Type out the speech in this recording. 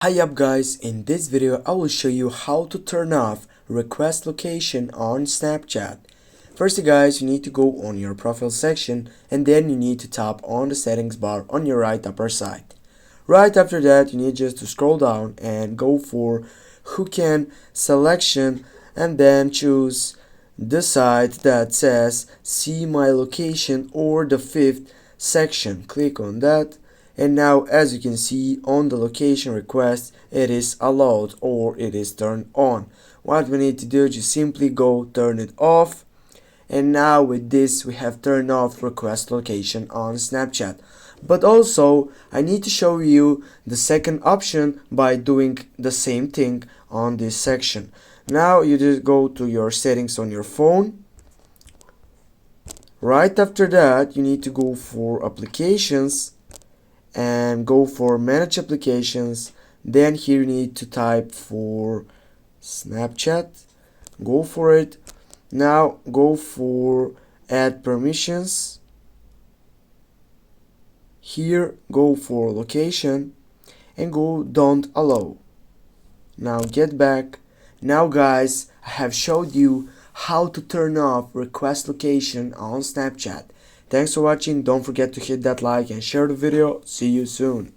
Hi up guys, in this video I will show you how to turn off request location on Snapchat. First guys, you need to go on your profile section and then you need to tap on the settings bar on your right upper side. Right after that you need just to scroll down and go for who can selection and then choose the side that says see my location or the fifth section. Click on that. And now as you can see on the location request it is allowed or it is turned on. What we need to do is just simply go turn it off, and now with this we have turned off request location on Snapchat. But also I need to show you the second option by doing the same thing on this section. Now you just go to your settings on your phone. Right after that you need to go for applications and go for manage applications. Then here you need to type for Snapchat, go for it. Now go for add permissions. Here go for location and go don't allow. Now get back. Now guys, I have showed you how to turn off request location on Snapchat. Thanks for watching. Don't forget to hit that like and share the video. See you soon.